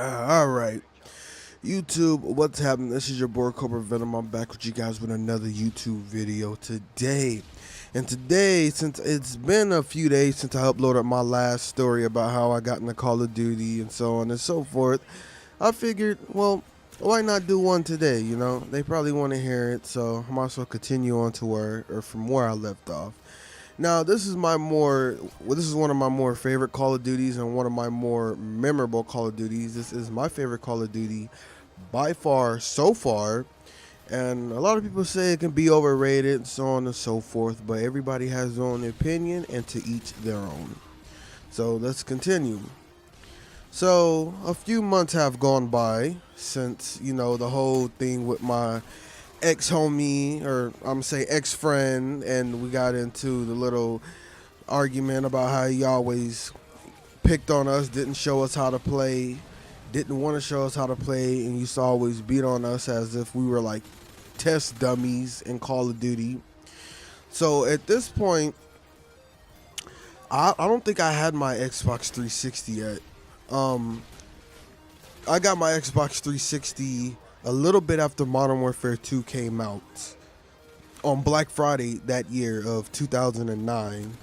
All right, YouTube, what's happening? This is your boy Cobra Venom. I'm back with you guys with another YouTube video today. And today, since it's been a few days since I uploaded my last story about how I got into Call of Duty and so on and so forth, I figured, well, why not do one today? You know, they probably want to hear it, so I might as well continue on to where or from where I left off. Now, this is one of my more favorite Call of Duties and one of my more memorable Call of Duties. This is my favorite Call of Duty by far so far. And a lot of people say it can be overrated and so on and so forth, but everybody has their own opinion and to each their own. So let's continue. So a few months have gone by since, the whole thing with my ex homie, or I'm gonna say ex friend, and we got into the little argument about how he always picked on us, didn't show us how to play, didn't want to show us how to play, and used to always beat on us as if we were like test dummies in Call of Duty. So at this point, I don't think I had my Xbox 360 yet. Um, I got my Xbox 360 a little bit after Modern Warfare 2 came out on Black Friday that year of 2009.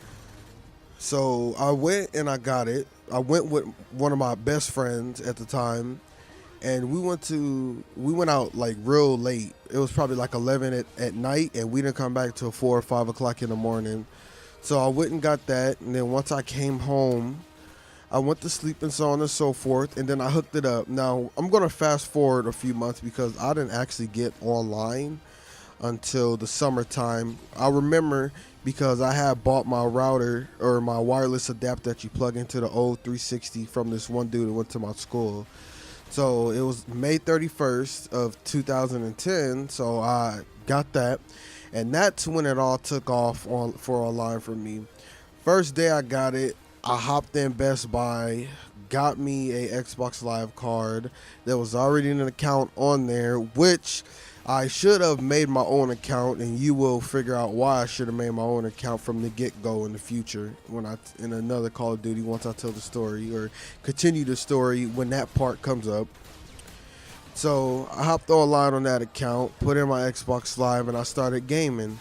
So I went and I got it. I went with one of my best friends at the time, and we went out like real late. It was probably like 11 at night, and we didn't come back till 4 or 5 o'clock in the morning. So I went and got that, and then once I came home, I went to sleep and so on and so forth, and then I hooked it up. Now, I'm going to fast forward a few months because I didn't actually get online until the summertime. I remember because I had bought my router or my wireless adapter that you plug into the old 360 from this one dude that went to my school. So it was May 31st of 2010, so I got that, and that's when it all took off for online for me. First day I got it, I hopped in Best Buy, got me a Xbox Live card. There was already an account on there, which I should have made my own account, and you will figure out why I should have made my own account from the get-go in the future when in another Call of Duty once I tell the story or continue the story when that part comes up. So I hopped online on that account, put in my Xbox Live, and I started gaming.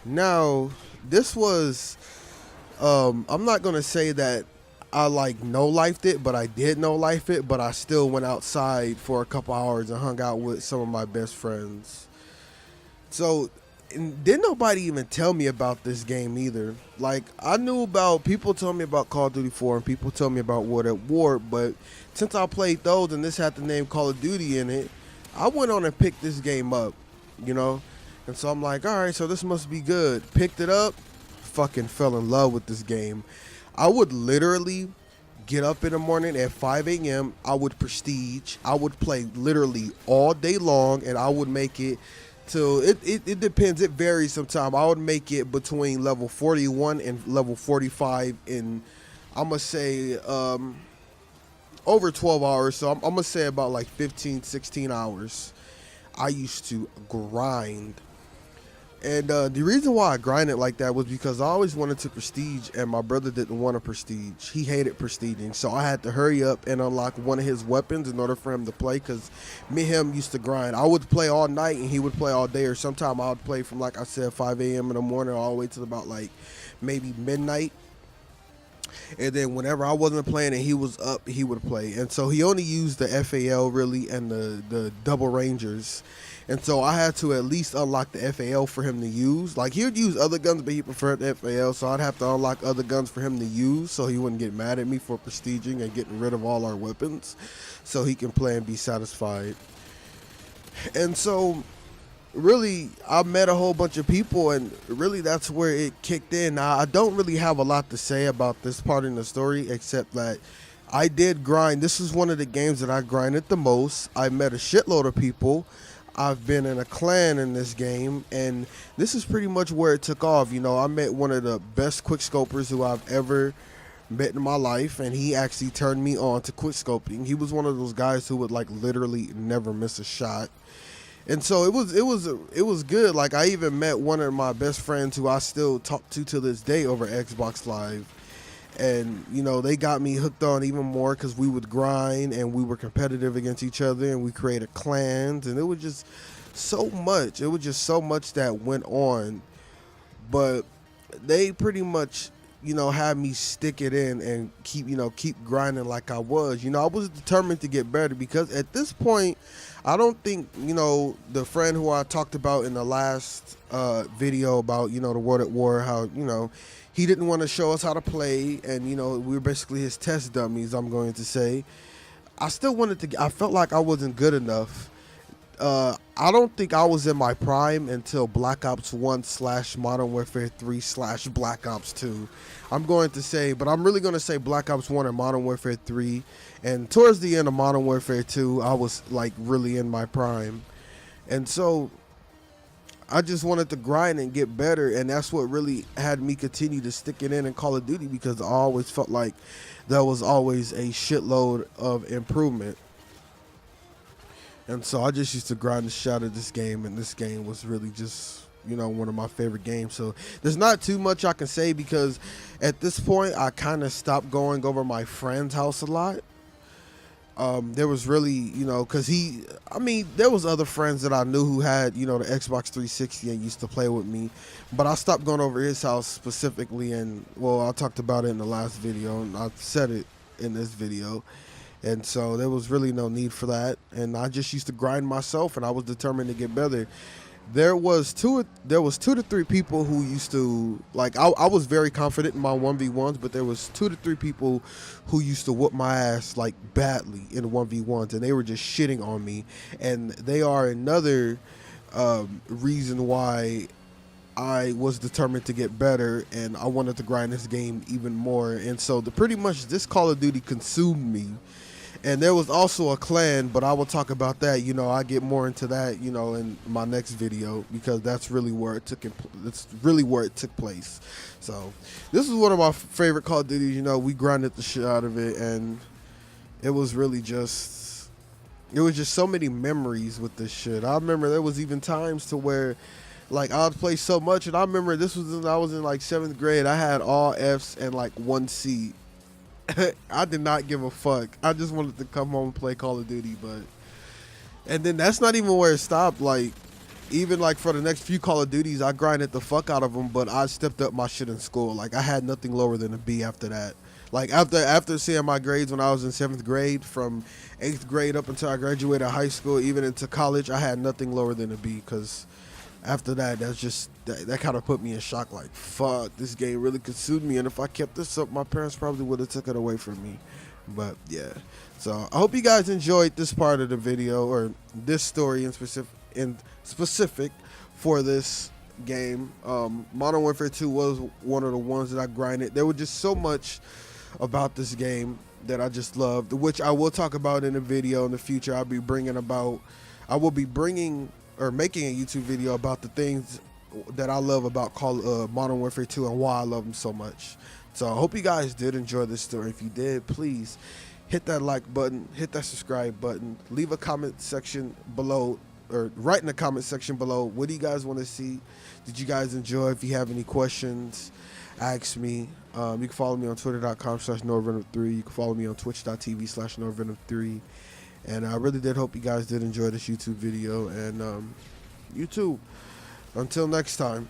Now, this was I'm not gonna say that I like no lifed it, but I did no life it. But I still went outside for a couple hours and hung out with some of my best friends. So didn't nobody even tell me about this game either. Like I knew about people told me about Call of Duty 4 and people told me about World at War, but since I played those and this had the name Call of Duty in it, I went on and picked this game up, you know. And so I'm like, all right, so this must be good. Picked it up, fucking fell in love with this game. I would literally get up in the morning at 5 a.m. I would prestige. I would play literally all day long, and I would make it till it depends. It varies sometimes. I would make it between level 41 and level 45 in, I'm going to say, over 12 hours. So I'm going to say about like 15, 16 hours. I used to grind. And the reason why I grinded like that was because I always wanted to prestige, and my brother didn't want to prestige. He hated prestiging, so I had to hurry up and unlock one of his weapons in order for him to play, because me and him used to grind. I would play all night, and he would play all day, or sometime I would play from, like I said, 5 a.m. in the morning all the way to about, like, maybe midnight. And then whenever I wasn't playing and he was up, he would play. And so he only used the FAL really and the double rangers. And so I had to at least unlock the FAL for him to use. Like he would use other guns, but he preferred the FAL. So I'd have to unlock other guns for him to use so he wouldn't get mad at me for prestiging and getting rid of all our weapons so he can play and be satisfied. And so really I met a whole bunch of people, and really that's where it kicked in. Now I don't really have a lot to say about this part in the story except that I did grind. This is one of the games that I grinded the most. I met a shitload of people. I've been in a clan in this game, and this is pretty much where it took off. You know, I met one of the best quickscopers who I've ever met in my life, and he actually turned me on to quickscoping. He was one of those guys who would like literally never miss a shot. And so it was good. Like I even met one of my best friends who I still talk to this day over Xbox Live. And you know, they got me hooked on even more because we would grind and we were competitive against each other, and we created clans, and it was just so much. It was just so much that went on, but they pretty much, you know, had me stick it in and keep grinding like I was. You know, I was determined to get better because at this point, I don't think, you know, the friend who I talked about in the last video about, you know, the World at War, how, you know, he didn't want to show us how to play, and, you know, we were basically his test dummies, I'm going to say. I still wanted to, I felt like I wasn't good enough. I don't think I was in my prime until Black Ops 1 / Modern Warfare 3 / Black Ops 2. I'm going to say, but I'm really going to say Black Ops 1 and Modern Warfare 3. And towards the end of Modern Warfare 2, I was like really in my prime. And so I just wanted to grind and get better. And that's what really had me continue to stick it in Call of Duty, because I always felt like there was always a shitload of improvement. And so I just used to grind the shit out of this game, and this game was really just, you know, one of my favorite games. So there's not too much I can say, because at this point I kind of stopped going over my friend's house a lot. There was really, you know, because there was other friends that I knew who had, you know, the Xbox 360 and used to play with me, but I stopped going over his house specifically. And well, I talked about it in the last video, and I said it in this video. And so there was really no need for that. And I just used to grind myself, and I was determined to get better. There was two to three people who used to, like, I was very confident in my 1v1s, but there was 2 to 3 people who used to whoop my ass like badly in 1v1s, and they were just shitting on me. And they are another reason why I was determined to get better, and I wanted to grind this game even more. And so pretty much this Call of Duty consumed me. And there was also a clan, but I will talk about that. You know, I get more into that, you know, in my next video, because that's really where it took place. So this is one of my favorite Call of Duty. You know, we grinded the shit out of it, and it was really just, it was just so many memories with this shit. I remember there was even times to where, like, I would play so much, and I remember this was when I was in like 7th grade. I had all Fs and like 1 C. I did not give a fuck. I just wanted to come home and play Call of Duty. And then that's not even where it stopped. Like, even like for the next few Call of Duties, I grinded the fuck out of them, but I stepped up my shit in school. Like, I had nothing lower than a B after that. Like, after seeing my grades when I was in 7th grade, from 8th grade up until I graduated high school, even into college, I had nothing lower than a B, because after that, that kind of put me in shock. Like, fuck, this game really consumed me, and if I kept this up, my parents probably would have took it away from me. But yeah, so I hope you guys enjoyed this part of the video, or this story in specific for this game. Modern Warfare 2 was one of the ones that I grinded. There was just so much about this game that I just loved, which I will talk about in a video in the future. I will be bringing or making a YouTube video about the things that I love about Modern Warfare 2 and why I love them so much. So I hope you guys did enjoy this story. If you did, please hit that like button, hit that subscribe button, leave a comment section below, or write in the comment section below, what do you guys want to see? Did you guys enjoy? If you have any questions, ask me. You can follow me on twitter.com/NordVenom3. You can follow me on twitch.tv/NordVenom3. And I really did hope you guys did enjoy this YouTube video. And you too. Until next time.